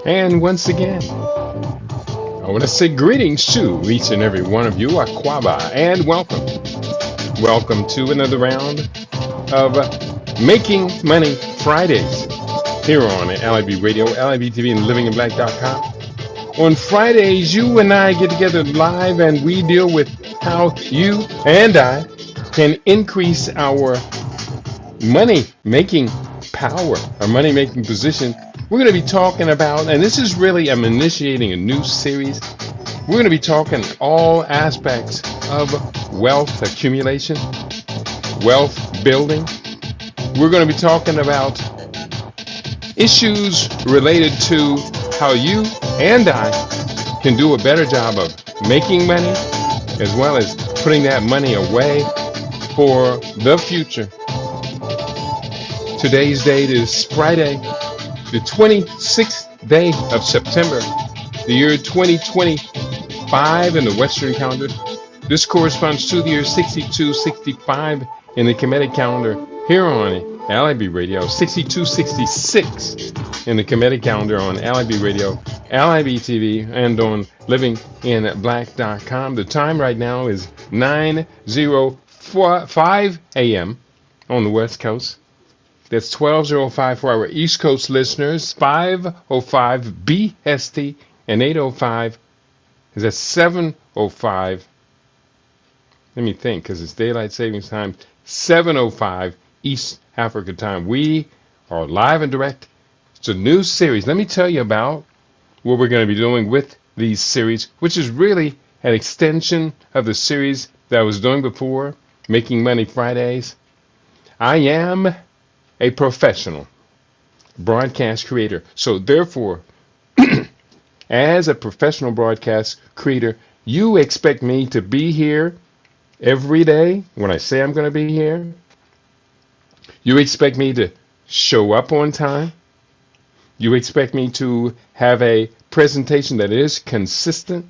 And once again, I want to say greetings to each and every one of you, Aquaba, and welcome. Welcome to another round of Making Money Fridays here on LIB Radio, LIB TV, and livinginblack.com. On Fridays, you and I get together live and we deal with how you and I can increase our money making power, our money making position. We're going to be talking about, and this is really, I'm initiating a new series. We're going to be talking all aspects of wealth accumulation, wealth building. We're going to be talking about issues related to how you and I can do a better job of making money, as well as putting that money away for the future. Today's date is Friday, the 26th day of September, the year 2025 in the Western calendar. This corresponds to the year 6265 in the Kemetic calendar here on LIB Radio, 6266 in the Kemetic calendar on LIB Radio, LIB TV, and on livinginblack.com. The time right now is 9:05 a.m. on the West Coast. That's 12:05 for our East Coast listeners, 5:05 BST, and 8:05 is at 7:05. Let me think, because it's daylight savings time. 7:05 East Africa time. We are live and direct. It's a new series. Let me tell you about what we're going to be doing with these series, which is really an extension of the series that I was doing before, Making Money Fridays. I am a professional broadcast creator. So therefore, as a professional broadcast creator, you expect me to be here every day when I say I'm going to be here. You expect me to show up on time. You expect me to have a presentation that is consistent.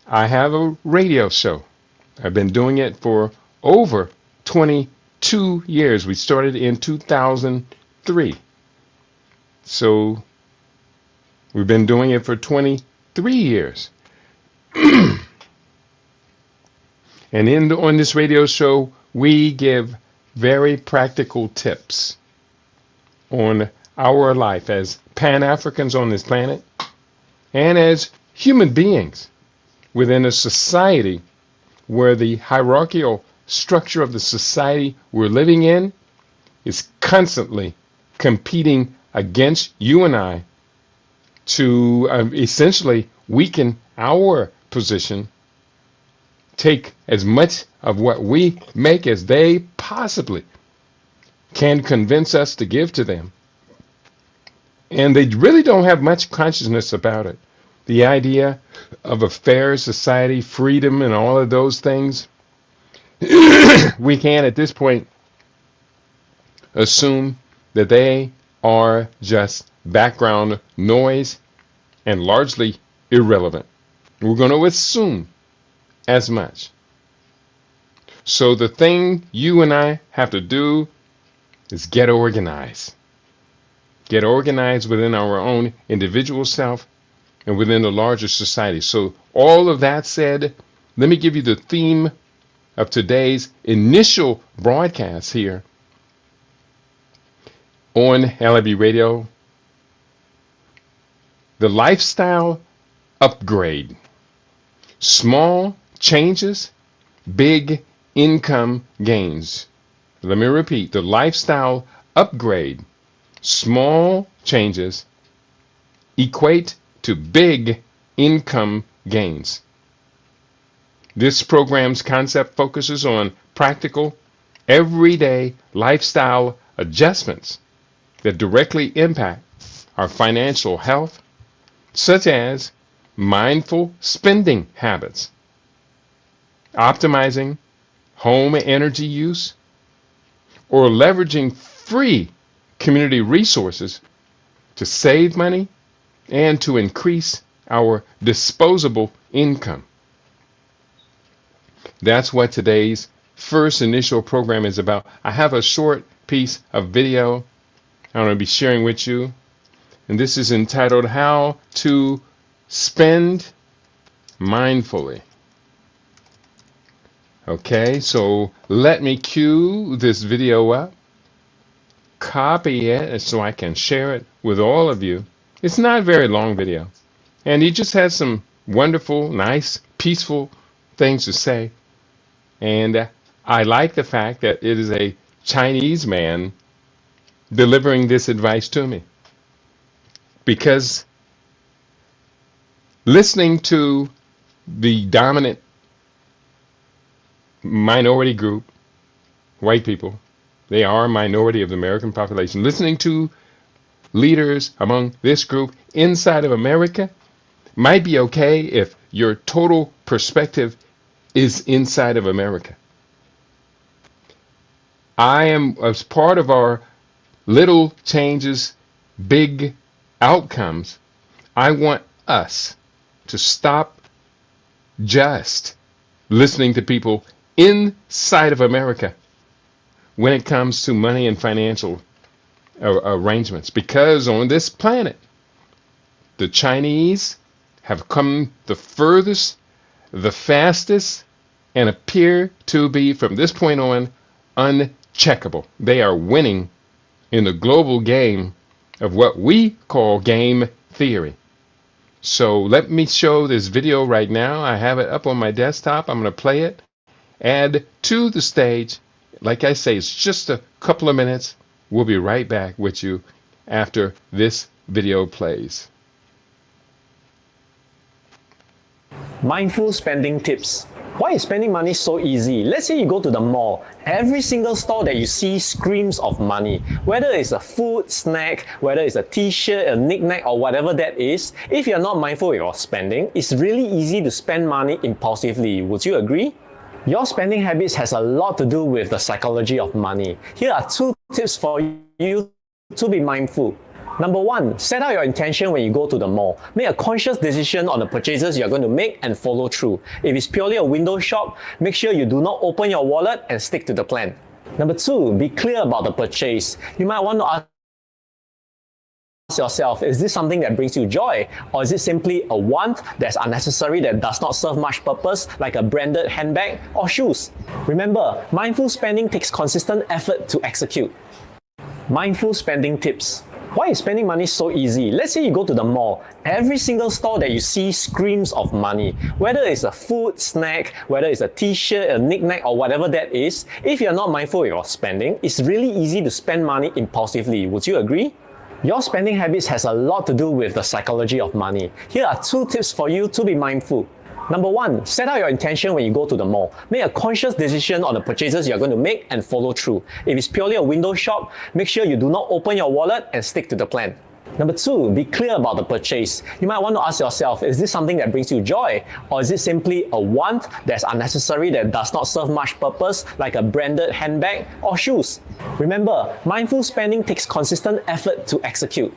I have a radio show. I've been doing it for over 22 years. We started in 2003. So we've been doing it for 23 years. And on this radio show, we give very practical tips on our life as Pan-Africans on this planet and as human beings within a society where the hierarchical structure of the society we're living in is constantly competing against you and I to essentially weaken our position, take as much of what we make as they possibly can convince us to give to them. And they really don't have much consciousness about it. The idea of a fair society, freedom, and all of those things, we can at this point assume that they are just background noise and largely irrelevant. We're going to assume as much. So the thing you and I have to do is get organized. Get organized within our own individual self and within the larger society. So all of that said, let me give you the theme of today's initial broadcast here on LIB Radio. The lifestyle upgrade. Small changes, big income gains. Let me repeat, the lifestyle upgrade. Small changes equate to big income gains. This program's concept focuses on practical, everyday lifestyle adjustments that directly impact our financial health, such as mindful spending habits, optimizing home energy use, or leveraging free community resources to save money and to increase our disposable income. That's what today's first initial program is about. I have a short piece of video I'm going to be sharing with you and this is entitled How to Spend Mindfully. Okay, so let me cue this video up, copy it so I can share it with all of you. It's not a very long video, and he just has some wonderful, nice, peaceful things to say. And I like the fact that it is a Chinese man delivering this advice to me. Because listening to the dominant minority group, white people, they are a minority of the American population, listening to leaders among this group inside of America might be okay if your total perspective is inside of America. I am, as part of our little changes, big outcomes, I want us to stop just listening to people inside of America when it comes to money and financial arrangements. Because on this planet, the Chinese have come the furthest, the fastest, and appear to be, from this point on, uncheckable. They are winning in the global game of what we call game theory. So let me show this video right now. I have it up on my desktop. I'm going to play it. Add to the stage. Like I say, it's just a couple of minutes. We'll be right back with you after this video plays. Mindful spending tips. Why is spending money so easy? Let's say you go to the mall. Every single store that you see screams of money. Whether it's a food, snack, whether it's a t-shirt, a knick-knack, or whatever that is, if you're not mindful of your spending, it's really easy to spend money impulsively. Would you agree? Your spending habits has a lot to do with the psychology of money. Here are 2 tips for you to be mindful. Number 1, set out your intention when you go to the mall. Make a conscious decision on the purchases you're going to make and follow through. If it's purely a window shop, make sure you do not open your wallet and stick to the plan. Number 2, be clear about the purchase. You might want to ask yourself, is this something that brings you joy? Or is it simply a want that's unnecessary that does not serve much purpose, like a branded handbag or shoes? Remember, mindful spending takes consistent effort to execute. Mindful spending tips. Why is spending money so easy? Let's say you go to the mall. Every single store that you see screams of money. Whether it's a food, snack, whether it's a t-shirt, a knick-knack, or whatever that is, if you're not mindful of your spending, it's really easy to spend money impulsively. Would you agree? Your spending habits has a lot to do with the psychology of money. Here are 2 tips for you to be mindful. Number 1, set out your intention when you go to the mall. Make a conscious decision on the purchases you're going to make and follow through. If it's purely a window shop, make sure you do not open your wallet and stick to the plan. Number 2, be clear about the purchase. You might want to ask yourself, is this something that brings you joy? Or is it simply a want that's unnecessary that does not serve much purpose, like a branded handbag or shoes? Remember, mindful spending takes consistent effort to execute.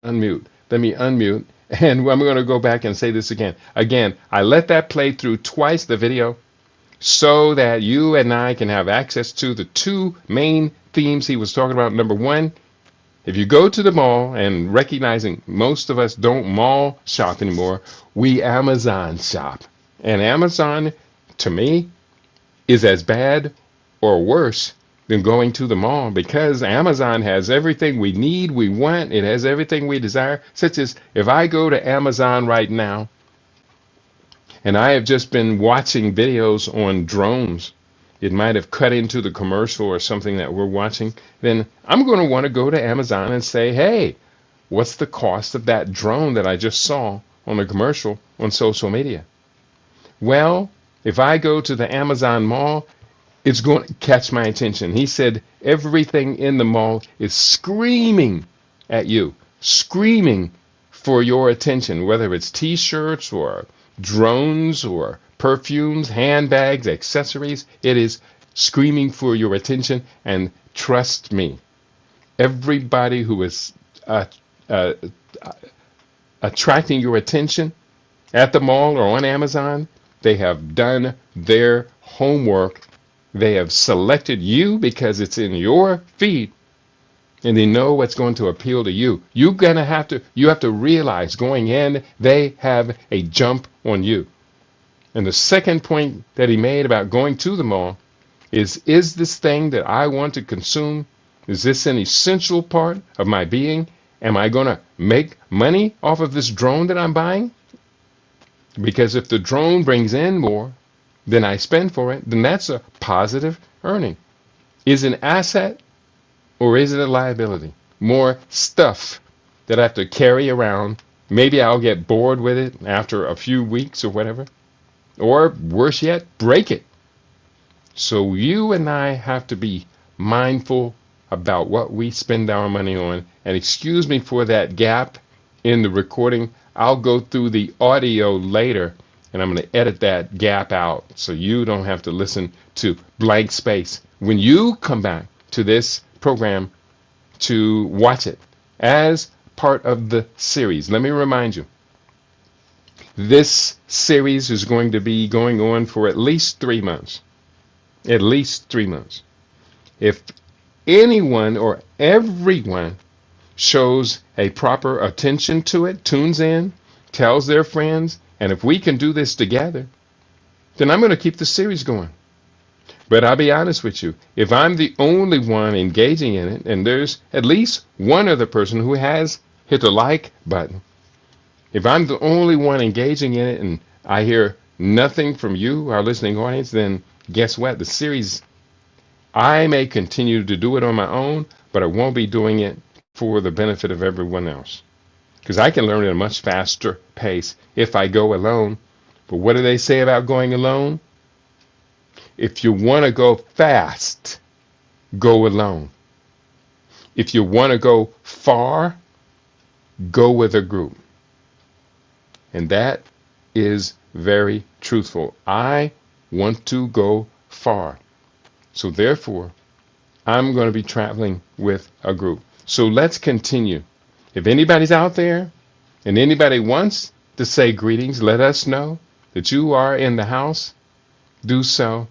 unmute. Let me unmute. And I'm going to go back and say this again. Again, I let that play through twice the video so that you and I can have access to the two main themes he was talking about. Number one, if you go to the mall, and recognizing most of us don't mall shop anymore, we Amazon shop. And Amazon, to me, is as bad or worse than going to the mall, because Amazon has everything we need, we want. It has everything we desire, such as if I go to Amazon right now, and I have just been watching videos on drones. It might have cut into the commercial or something that we're watching. Then I'm going to want to go to Amazon and say, hey, what's the cost of that drone that I just saw on a commercial on social media? Well, if I go to the Amazon mall, it's going to catch my attention. He said everything in the mall is screaming at you, screaming for your attention, whether it's t-shirts or drones or perfumes, handbags, accessories. It is screaming for your attention. And trust me, everybody who is attracting your attention at the mall or on Amazon, they have done their homework. They have selected you because it's in your feed, and they know what's going to appeal to you. You have to realize going in, they have a jump on you. And the second point that he made about going to the mall is this thing that I want to consume, is this an essential part of my being? Am I going to make money off of this drone that I'm buying? Because if the drone brings in more than I spend for it, then that's a positive earning. Is it an asset or is it a liability? More stuff that I have to carry around. Maybe I'll get bored with it after a few weeks or whatever. Or worse yet, break it. So you and I have to be mindful about what we spend our money on. And excuse me for that gap in the recording. I'll go through the audio later, and I'm going to edit that gap out so you don't have to listen to blank space when you come back to this program to watch it as part of the series. Let me remind you, this series is going to be going on for at least 3 months. At least 3 months. If anyone or everyone shows a proper attention to it, tunes in, tells their friends, and if we can do this together, then I'm going to keep the series going. But I'll be honest with you, if I'm the only one engaging in it, and there's at least one other person who has hit the like button, if I'm the only one engaging in it and I hear nothing from you, our listening audience, then guess what? The series, I may continue to do it on my own, but I won't be doing it for the benefit of everyone else. Because I can learn at a much faster pace if I go alone. But what do they say about going alone? If you want to go fast, go alone. If you want to go far, go with a group. And that is very truthful. I want to go far. So therefore, I'm going to be traveling with a group. So let's continue. If anybody's out there and anybody wants to say greetings, let us know that you are in the house. Do so.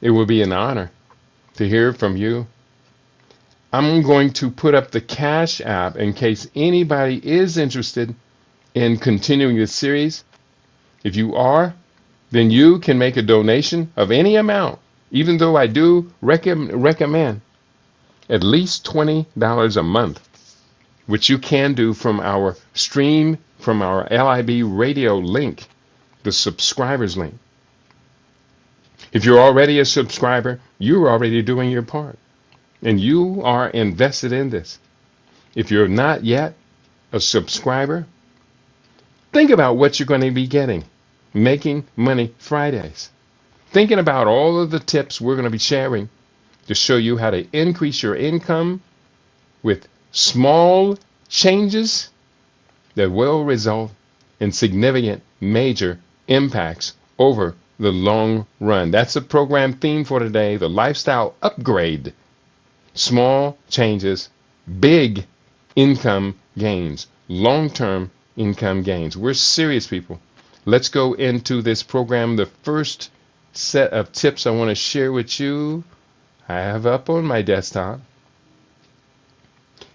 It will be an honor to hear from you. I'm going to put up the Cash App in case anybody is interested in continuing this series. If you are, then you can make a donation of any amount, even though I do recommend at least $20 a month, which you can do from our stream, from our LIB radio link, the subscribers link. If you're already a subscriber, you're already doing your part, and you are invested in this. If you're not yet a subscriber, think about what you're going to be getting. Making Money Fridays. Thinking about all of the tips we're going to be sharing to show you how to increase your income with small changes that will result in significant major impacts over the long run. That's the program theme for today, the lifestyle upgrade. Small changes, big income gains long-term income gains. We're serious, people. Let's go into this program. The first set of tips I want to share with you, I have up on my desktop.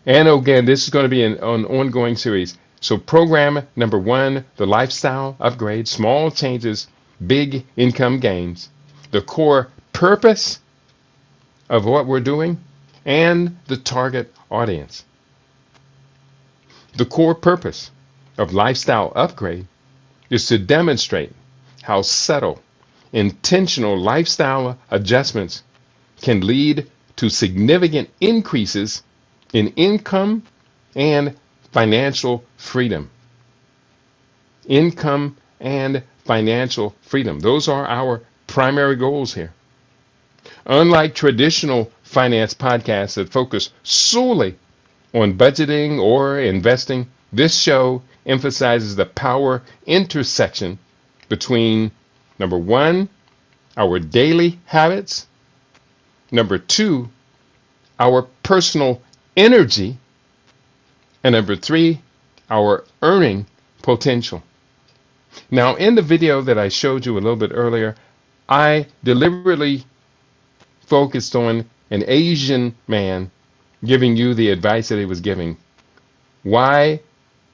And again, this is going to be an ongoing series. So program number 1, the lifestyle upgrade, small changes, big income gains, the core purpose of what we're doing, and the target audience. The core purpose of lifestyle upgrade is to demonstrate how subtle, intentional lifestyle adjustments can lead to significant increases in income and financial freedom. Income and financial freedom. Those are our primary goals here. Unlike traditional finance podcasts that focus solely on budgeting or investing, this show emphasizes the power intersection between number 1, our daily habits, number 2, our personal energy, and number 3, our earning potential. Now, in the video that I showed you a little bit earlier, I deliberately focused on an Asian man giving you the advice that he was giving. Why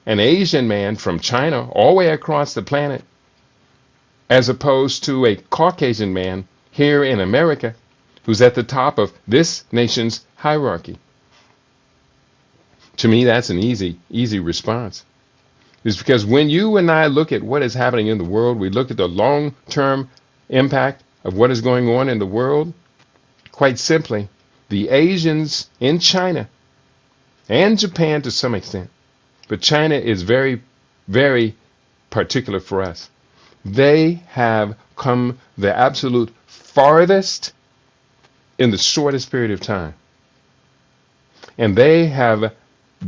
an Asian man from China all the way across the planet, as opposed to a Caucasian man here in America who's at the top of this nation's hierarchy? To me, that's an easy response. It's because when you and I look at what is happening in the world, we look at the long-term impact of what is going on in the world. Quite simply, the Asians in China and Japan to some extent, but China is very, very particular for us. They have come the absolute farthest in the shortest period of time. And they have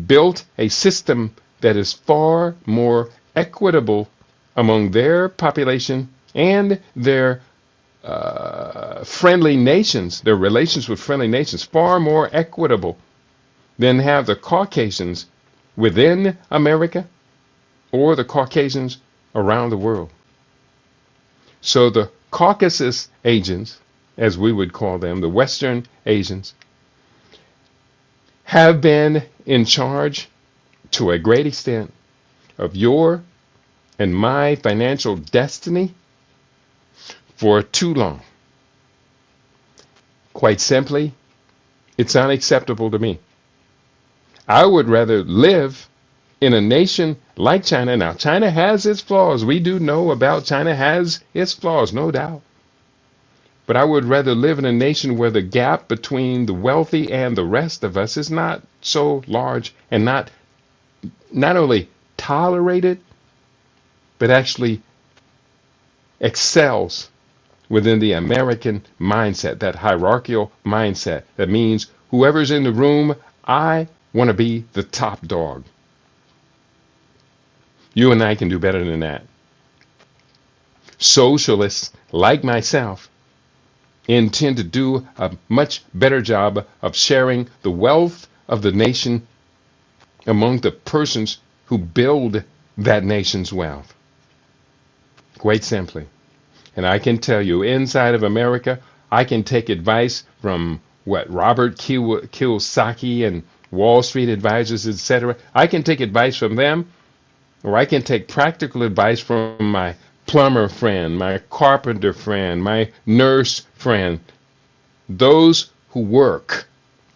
built a system that is far more equitable among their population and their friendly nations, their relations with friendly nations, far more equitable than have the Caucasians within America or the Caucasians around the world. So the Caucasus Asians, as we would call them, the Western Asians, have been in charge to a great extent of your and my financial destiny for too long. Quite simply, it's unacceptable to me. I would rather live in a nation like China. Now, China has its flaws. We do know about China has its flaws, no doubt. But I would rather live in a nation where the gap between the wealthy and the rest of us is not so large and not only tolerated, but actually excels within the American mindset, that hierarchical mindset. That means whoever's in the room, I want to be the top dog. You and I can do better than that. Socialists like myself intend to do a much better job of sharing the wealth of the nation among the persons who build that nation's wealth. Quite simply. And I can tell you, inside of America, I can take advice from Robert Kiyosaki and Wall Street advisors, etc. I can take advice from them, or I can take practical advice from my plumber friend, my carpenter friend, my nurse friend. Those who work,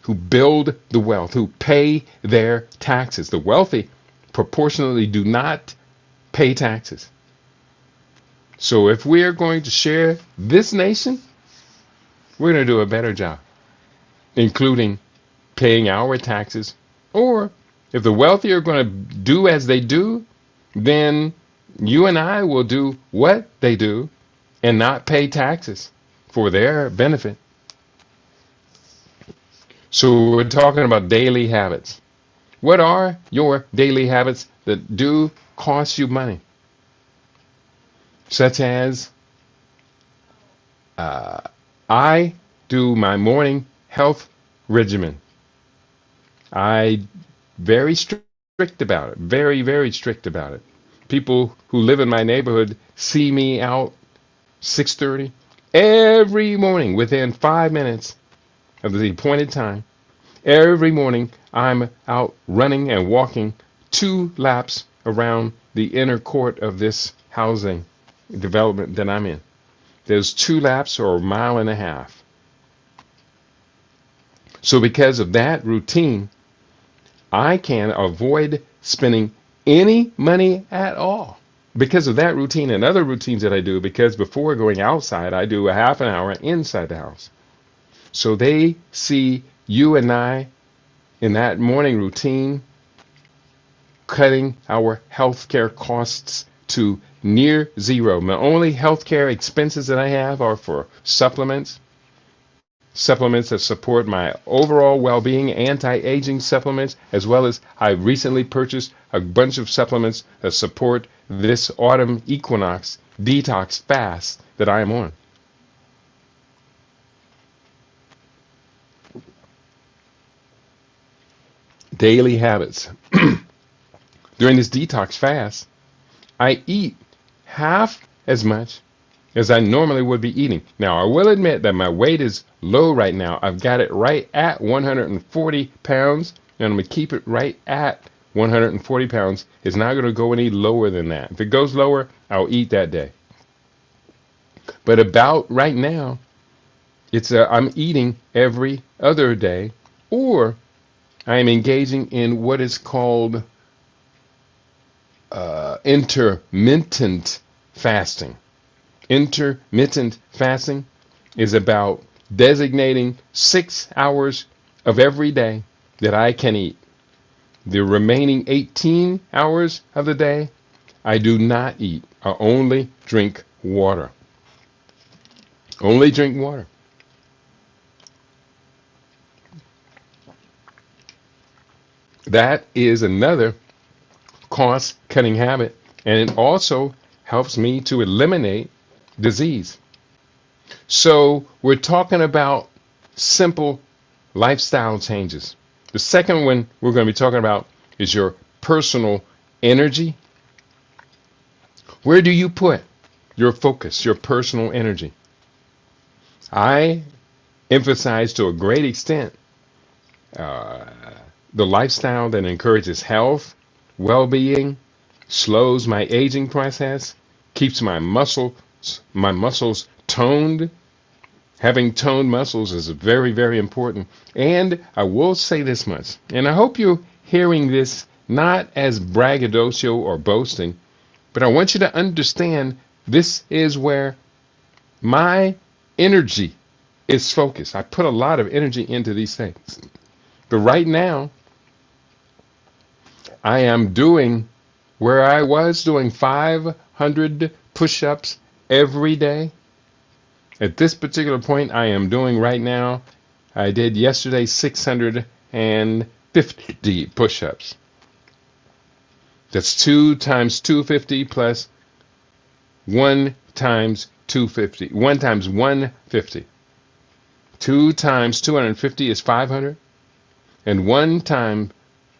who build the wealth, who pay their taxes. The wealthy proportionally do not pay taxes. So if we are going to share this nation, we're going to do a better job, including paying our taxes. Or if the wealthy are going to do as they do, then you and I will do what they do and not pay taxes for their benefit. So we're talking about daily habits. What are your daily habits that do cost you money? Such as I do my morning health regimen. I very strictly strict about it. Very, very strict about it. People who live in my neighborhood see me out 6:30 every morning within 5 minutes of the appointed time. Every morning I'm out running and walking 2 laps around the inner court of this housing development that I'm in. There's 2 laps or a mile and a half. So because of that routine, I can avoid spending any money at all. Because of that routine and other routines that I do, because before going outside, I do a half an hour inside the house. So they see you and I in that morning routine, cutting our healthcare costs to near zero. The only healthcare expenses that I have are for supplements that support my overall well-being, anti-aging supplements, as well as I recently purchased a bunch of supplements that support this autumn equinox detox fast that I am on. Daily habits. During this detox fast, I eat half as much as I normally would be eating. Now, I will admit that my weight is low right now. I've got it right at 140 pounds, and I'm going to keep it right at 140 pounds. It's not going to go any lower than that. If it goes lower, I'll eat that day. But about right now, I'm eating every other day, or I am engaging in what is called intermittent fasting. Intermittent fasting is about designating 6 hours of every day that I can eat. The remaining 18 hours of the day, I do not eat. I only drink water. Only drink water. That is another cost-cutting habit, and it also helps me to eliminate disease. So we're talking about simple lifestyle changes. The second one we're going to be talking about is your personal energy. Where do you put your focus, your personal energy? I emphasize to a great extent the lifestyle that encourages health, well-being, slows my aging process, keeps my muscles toned. Having toned muscles is very, very important. And I will say this much, and I hope you're hearing this not as braggadocio or boasting, but I want you to understand this is where my energy is focused. I put a lot of energy into these things. But right now, I am doing where I was doing 500 push-ups every day. At this particular point, I am doing right now, I did yesterday 650 push-ups. That's 2 times 250 plus 1 times 250. 1 times 150. 2 times 250 is 500. And 1 time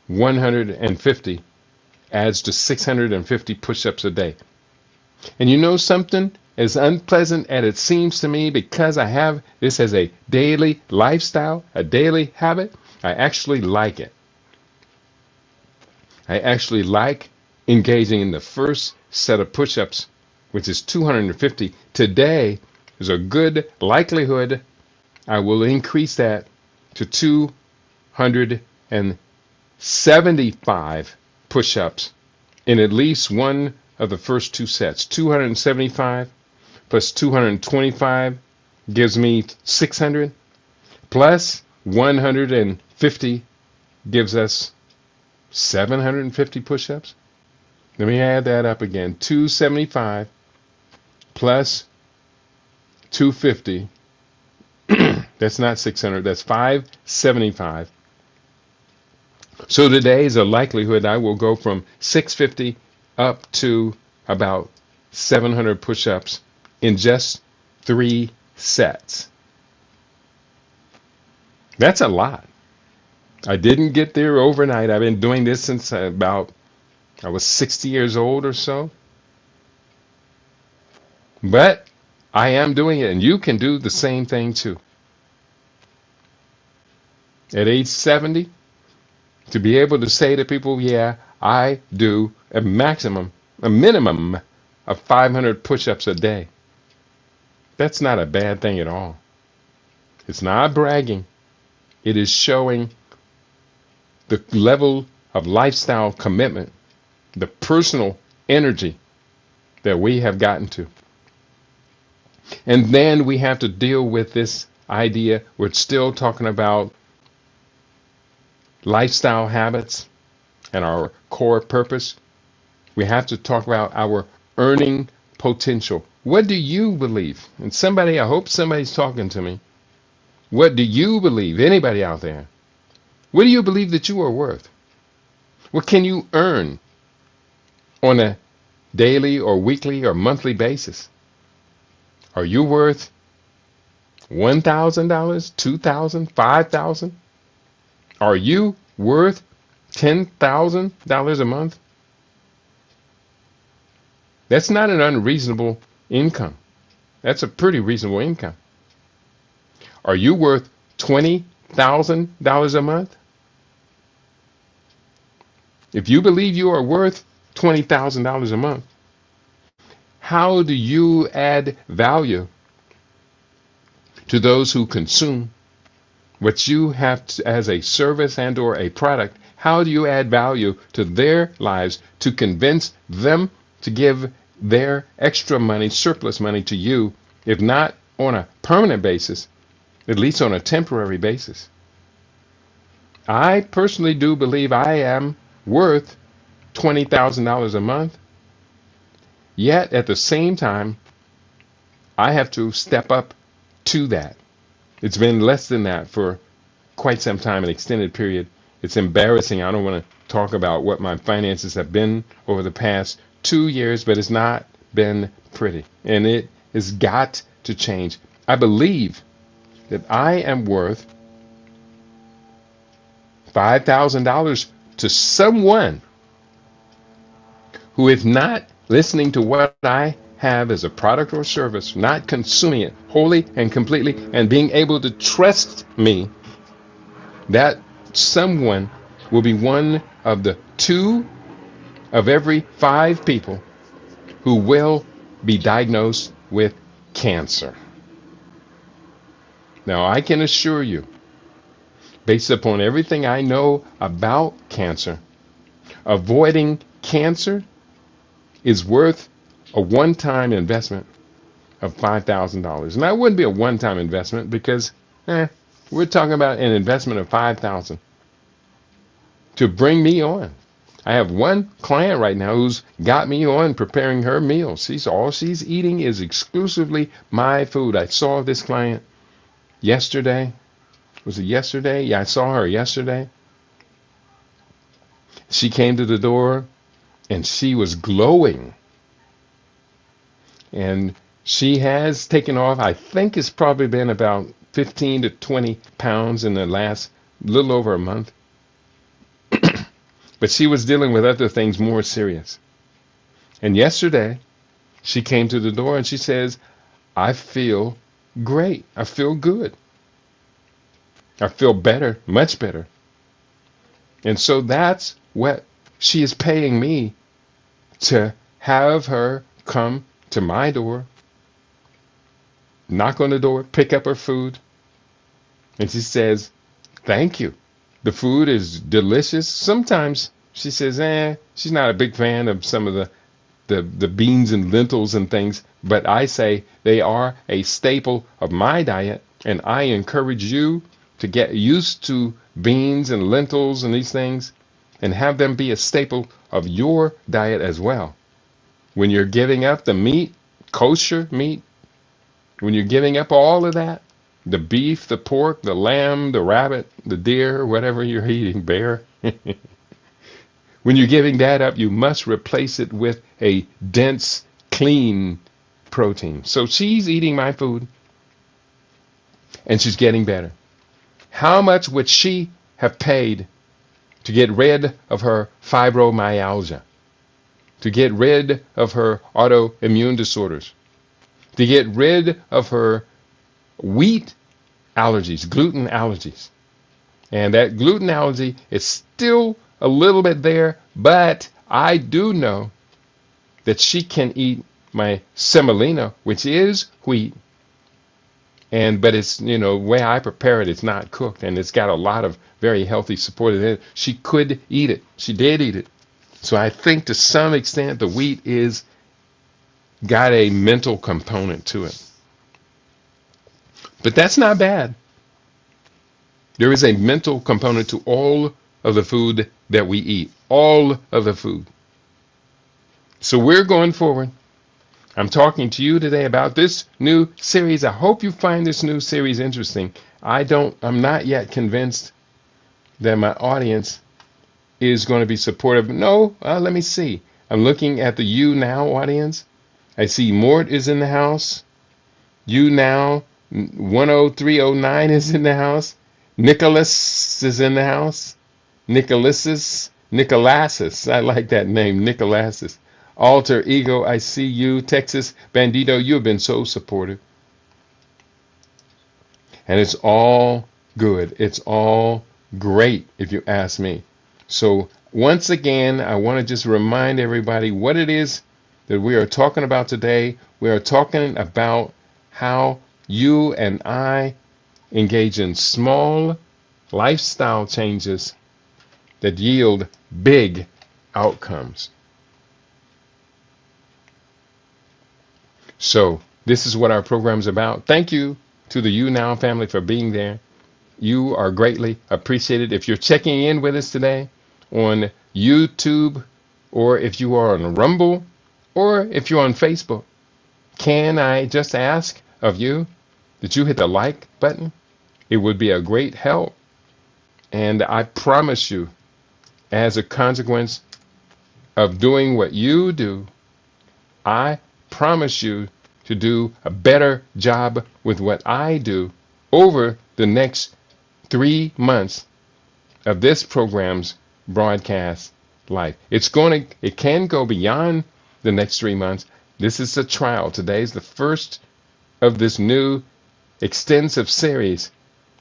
150 adds to 650 push-ups a day. And you know something? As unpleasant as it seems to me, because I have this as a daily lifestyle, a daily habit, I actually like it. I actually like engaging in the first set of push-ups, which is 250. Today, there's a good likelihood I will increase that to 275 push-ups in at least one of the first 2 sets. 275 plus 225 gives me 600, plus 150 gives us 750 push-ups. Let me add that up again. 275 plus 250. That's not 600, that's 575. So today is a likelihood I will go from 650 up to about 700 push-ups in just 3 sets. That's a lot. I didn't get there overnight. I've been doing this since about I was 60 years old or so. But I am doing it, and you can do the same thing too. At age 70, to be able to say to people, yeah, I do a minimum of 500 push-ups a day. That's not a bad thing at all. It's not bragging. It is showing the level of lifestyle commitment, the personal energy that we have gotten to. And then we have to deal with this idea. We're still talking about lifestyle habits and our core purpose. We have to talk about our earning potential. What do you believe? And I hope somebody's talking to me. What do you believe? Anybody out there? What do you believe that you are worth? What can you earn on a daily or weekly or monthly basis? Are you worth $1,000, $2,000, $5,000? Are you worth $10,000 a month? That's not an unreasonable income. That's a pretty reasonable income. Are you worth $20,000 a month? If you believe you are worth $20,000 a month, how do you add value to those who consume what you have as a service and or a product? How do you add value to their lives to convince them to give their extra money, surplus money to you, if not on a permanent basis, at least on a temporary basis? I personally do believe I am worth $20,000 a month. Yet at the same time, I have to step up to that. It's been less than that for quite some time, an extended period. It's embarrassing. I don't want to talk about what my finances have been over the past 2 years, but it's not been pretty. And it has got to change. I believe that I am worth $5,000 to someone who, if not listening to what I have as a product or service, not consuming it wholly and completely, and being able to trust me, that someone will be one of the 2 of every 5 people who will be diagnosed with cancer. Now, I can assure you, based upon everything I know about cancer, avoiding cancer is worth a one-time investment of $5,000. And that wouldn't be a one-time investment because we're talking about an investment of $5,000 to bring me on. I have one client right now who's got me on preparing her meals. All she's eating is exclusively my food. I saw this client yesterday. Was it yesterday? Yeah, I saw her yesterday. She came to the door and she was glowing. And she has taken off, I think it's probably been about 15 to 20 pounds in the last little over a month. But she was dealing with other things more serious. And yesterday, she came to the door and she says, I feel great. I feel good. I feel better, much better. And so that's what she is paying me to have her come to my door, knock on the door, pick up her food. And she says, thank you. The food is delicious. Sometimes she says, she's not a big fan of some of the beans and lentils and things, but I say they are a staple of my diet, and I encourage you to get used to beans and lentils and these things and have them be a staple of your diet as well. When you're giving up the meat, kosher meat, when you're giving up all of that, the beef, the pork, the lamb, the rabbit, the deer, whatever you're eating, bear, when you're giving that up, you must replace it with a dense, clean protein. So she's eating my food and she's getting better. How much would she have paid to get rid of her fibromyalgia, to get rid of her autoimmune disorders, to get rid of her wheat allergies, gluten allergies. And that gluten allergy is still a little bit there, but I do know that she can eat my semolina, which is wheat. But it's, the way I prepare it, it's not cooked, and it's got a lot of very healthy support in it. She could eat it. She did eat it. So I think to some extent the wheat is got a mental component to it. But that's not bad. There is a mental component to all of the food that we eat. All of the food. So we're going forward. I'm talking to you today about this new series. I hope you find this new series interesting. I'm not yet convinced that my audience is going to be supportive. No, let me see. I'm looking at the You Now audience. I see Mort is in the house. You Now 10309 is in the house. Nicholas is in the house. Nicolasis. I like that name, Nicolasis. Alter Ego, I see you. Texas Bandito, you have been so supportive. And it's all good. It's all great, if you ask me. So once again, I want to just remind everybody what it is that we are talking about today. We are talking about how you and I engage in small lifestyle changes that yield big outcomes. So this is what our program is about. Thank you to the You Now family for being there. You are greatly appreciated. If you're checking in with us today on YouTube, or if you are on Rumble, or if you're on Facebook, can I just ask of you that you hit the like button? It would be a great help. And I promise you, as a consequence of doing what you do, I promise you to do a better job with what I do over the next 3 months of this program's broadcast life. It can go beyond the next 3 months. This is a trial. Today's the first of this new extensive series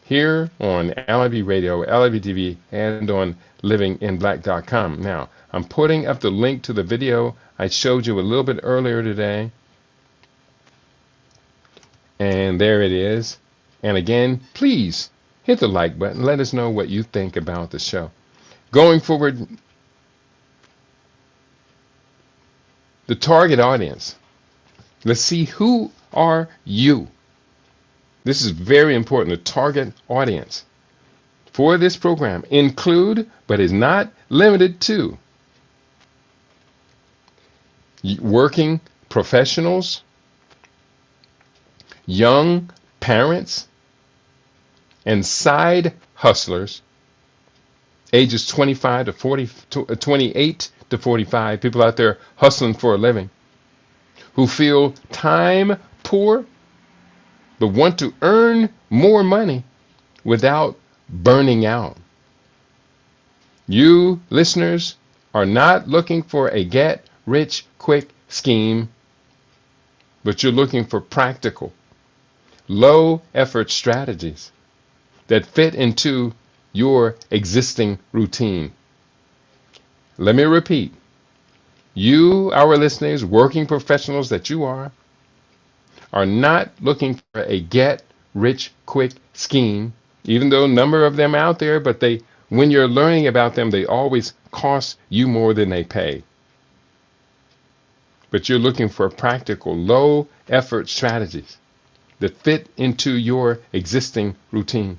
here on LIB Radio, LIB TV, and on livinginblack.com. Now, I'm putting up the link to the video I showed you a little bit earlier today. And there it is. And again, please hit the like button. Let us know what you think about the show. Going forward, the target audience. Let's see, who are you? This is very important. The target audience for this program include, but is not limited to, working professionals, young parents, and side hustlers, ages 28 to 45, people out there hustling for a living, who feel time poor, but want to earn more money without burning out. You listeners are not looking for a get-rich-quick scheme, but you're looking for practical, low-effort strategies that fit into your existing routine. Let me repeat. You, our listeners, working professionals that you are not looking for a get-rich-quick scheme, even though a number of them out there, but when you're learning about them, they always cost you more than they pay. But you're looking for practical, low-effort strategies that fit into your existing routine.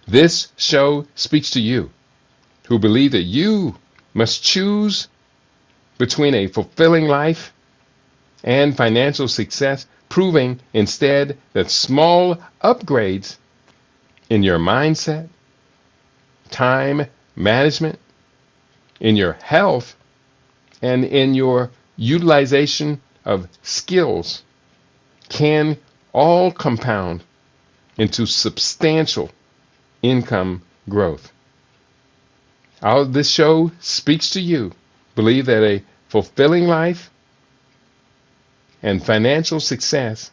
This show speaks to you who believe that you must choose between a fulfilling life and financial success, proving instead that small upgrades in your mindset, time management, in your health, and in your utilization of skills can all compound into substantial income growth. This show speaks to you. Believe that a fulfilling life and financial success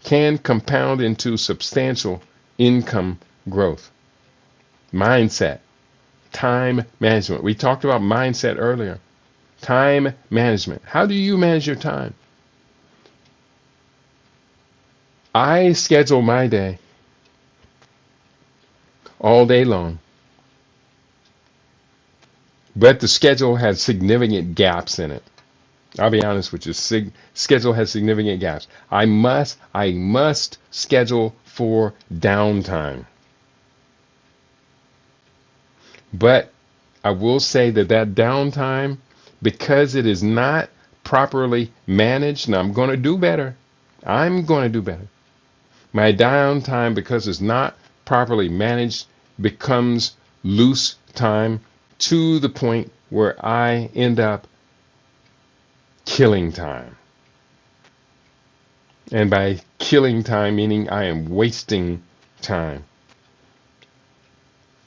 can compound into substantial income growth. Mindset, time management. We talked about mindset earlier. Time management. How do you manage your time? I schedule my day all day long, but the schedule has significant gaps in it. I'll be honest with you. Schedule has significant gaps. I must schedule for downtime. But I will say that downtime, because it is not properly managed, and I'm going to do better. I'm going to do better. My downtime, because it's not properly managed, becomes loose time to the point where I end up killing time. And by killing time, meaning I am wasting time.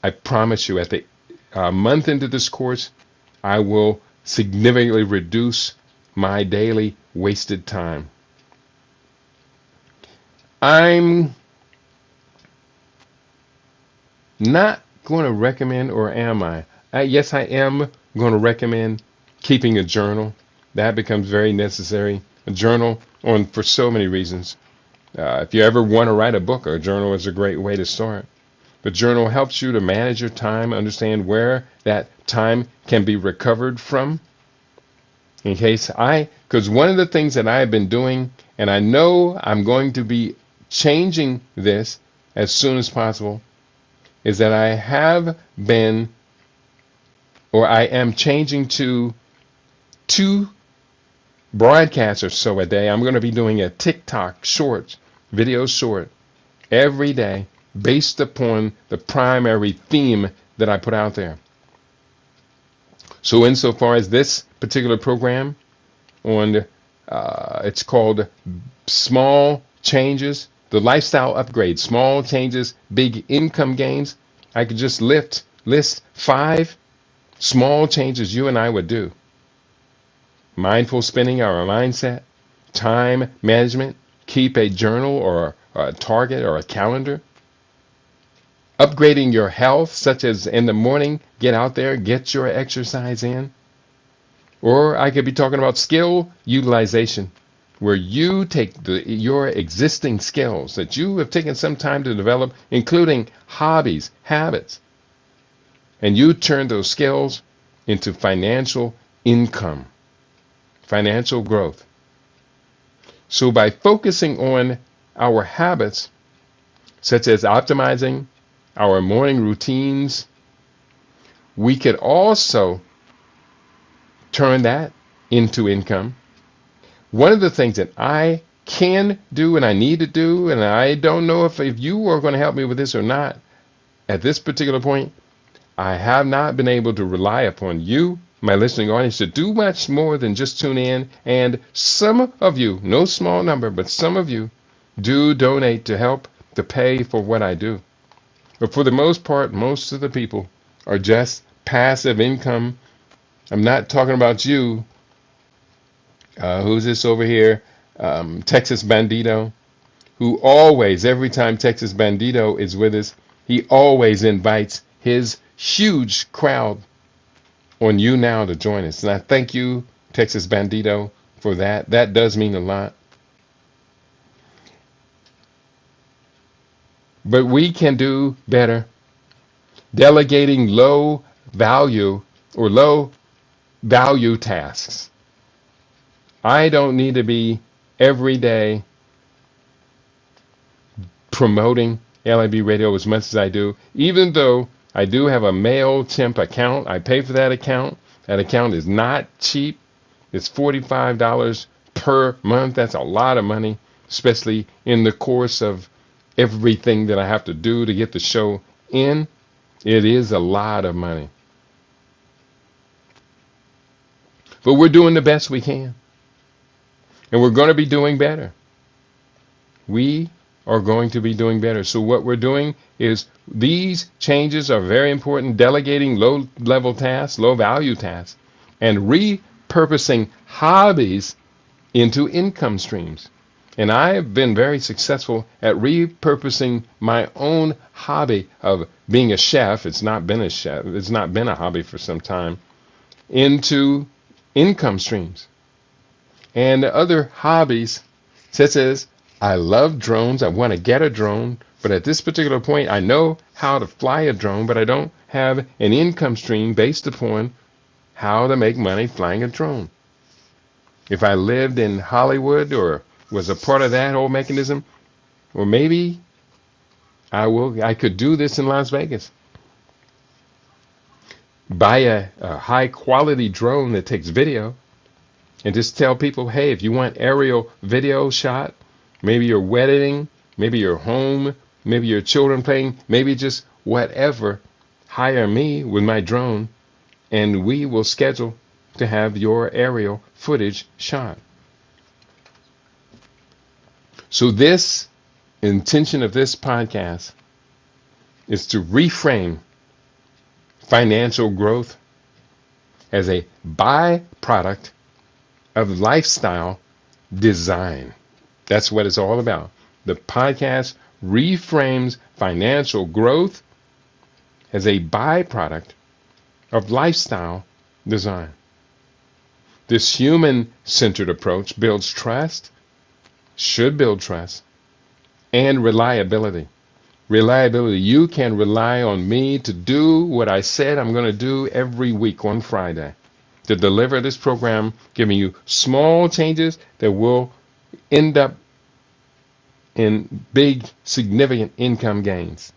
I promise you, at the month into this course, I will significantly reduce my daily wasted time. I'm not going to recommend, or am I? Yes, I am going to recommend keeping a journal. That becomes very necessary. A journal for so many reasons. If you ever want to write a book, a journal is a great way to start. The journal helps you to manage your time, understand where that time can be recovered from. Because one of the things that I have been doing, and I know I'm going to be changing this as soon as possible, is that I am changing to 2 broadcasts or so a day. I'm going to be doing a TikTok video short every day based upon the primary theme that I put out there. So insofar as this particular program it's called Small Changes, the Lifestyle Upgrade, Small Changes, Big Income Gains, I could just list 5 small changes you and I would do. Mindful spending, our mindset, time management, keep a journal or a target or a calendar. Upgrading your health, such as in the morning, get out there, get your exercise in. Or I could be talking about skill utilization, where you take your existing skills that you have taken some time to develop, including hobbies, habits, and you turn those skills into financial income, financial growth. So by focusing on our habits, such as optimizing our morning routines, we could also turn that into income. One of the things that I can do and I need to do, and I don't know if you are going to help me with this or not, at this particular point, I have not been able to rely upon you, my listening audience, to do much more than just tune in. And some of you, no small number, but some of you do donate to help to pay for what I do. But for the most part, most of the people are just passive income. I'm not talking about you. Who's this over here? Texas Bandito, who always, every time Texas Bandito is with us, he always invites his huge crowd on You Now to join us. And I thank you, Texas Bandito, for that. That does mean a lot. But we can do better. Delegating low value tasks. I don't need to be every day promoting LIB Radio as much as I do, even though I do have a MailChimp account. I pay for that account. That account is not cheap. It's $45 per month. That's a lot of money, especially in the course of everything that I have to do to get the show in. It is a lot of money. But we're doing the best we can. And we're going to be doing better. We are going to be doing better. So what we're doing is these changes are very important, delegating low-level tasks, low-value tasks, and repurposing hobbies into income streams. And I've been very successful at repurposing my own hobby of being a chef. It's not been a chef. It's not been a hobby for some time, into income streams. And other hobbies, such as I love drones. I want to get a drone, but at this particular point, I know how to fly a drone, but I don't have an income stream based upon how to make money flying a drone. If I lived in Hollywood or was a part of that whole mechanism, or maybe I could do this in Las Vegas. Buy a high quality drone that takes video and just tell people, hey, if you want aerial video shot, maybe your wedding, maybe your home, maybe your children playing, maybe just whatever, hire me with my drone and we will schedule to have your aerial footage shot. So this intention of this podcast is to reframe financial growth as a byproduct of lifestyle design. That's what it's all about. The podcast reframes financial growth as a byproduct of lifestyle design. This human-centered approach builds trust, should build trust, and reliability. Reliability. You can rely on me to do what I said I'm going to do every week on Friday, to deliver this program, giving you small changes that will end up in big, significant income gains.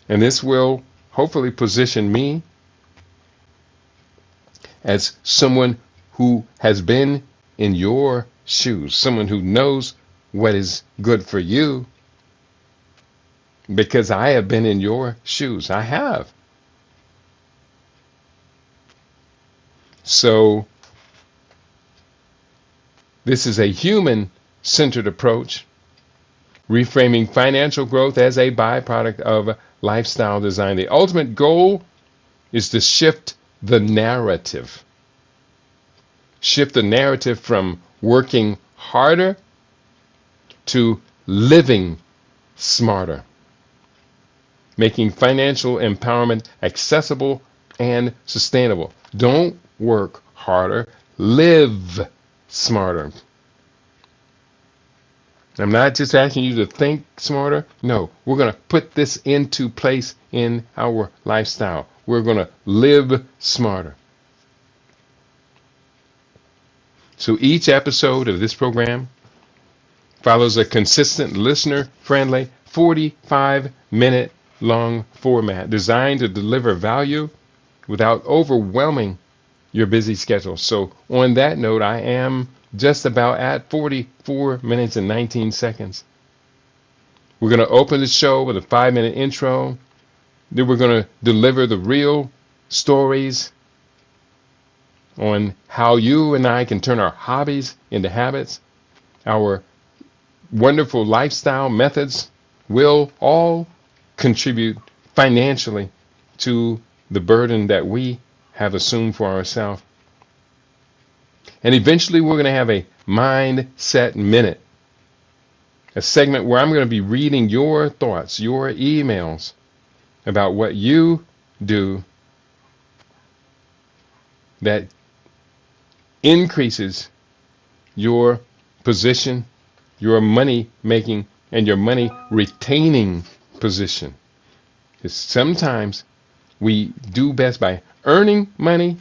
And this will hopefully position me as someone who has been in your shoes, someone who knows what is good for you, because I have been in your shoes. I have. So this is a human-centered approach, reframing financial growth as a byproduct of lifestyle design. The ultimate goal is to shift the narrative. Shift the narrative from working harder to living smarter, making financial empowerment accessible and sustainable. Don't work harder, live smarter. I'm not just asking you to think smarter. No, we're going to put this into place in our lifestyle. We're going to live smarter. So each episode of this program follows a consistent, listener-friendly, 45-minute long format designed to deliver value without overwhelming your busy schedule. So on that note, I am just about at 44 minutes and 19 seconds. We're going to open the show with a 5-minute intro. Then we're going to deliver the real stories on how you and I can turn our hobbies into habits. Our wonderful lifestyle methods will all contribute financially to the burden that we have assumed for ourselves. And eventually we're going to have a Mindset Minute, a segment where I'm going to be reading your thoughts, your emails about what you do that increases your position, your money making, and your money retaining position. Because sometimes we do best by earning money.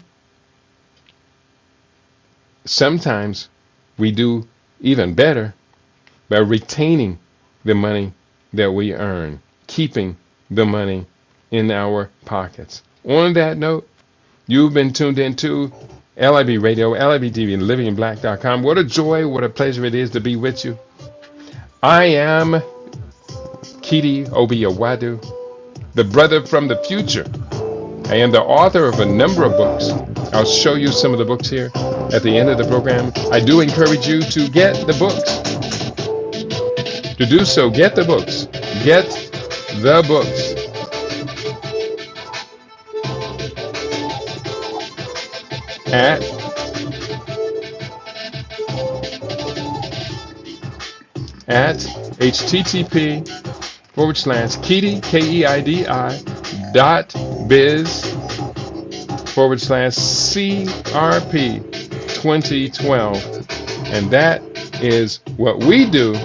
Sometimes we do even better by retaining the money that we earn, keeping the money in our pockets. On that note, you've been tuned into LIB Radio, LIB TV, and livinginblack.com. What a joy, what a pleasure it is to be with you. I am Kidi Obiawadu, the brother from the future. I am the author of a number of books. I'll show you some of the books here at the end of the program. I do encourage you to get the books. To do so, get the books. Get the books. At http://keidi, K-E-I-D-I, .biz/CRP 2012. And that is what we do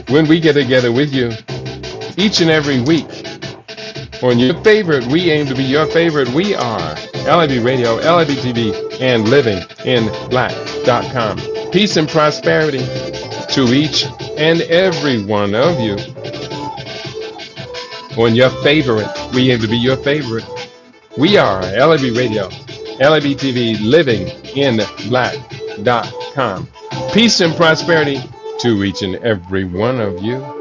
when we get together with you each and every week. On your favorite, we aim to be your favorite. We are LIB Radio, LIB TV, and livinginblack.com. Peace and prosperity to each and every one of you. On your favorite, we aim to be your favorite. We are LIB Radio, LIB TV, livinginblack.com. Peace and prosperity to each and every one of you.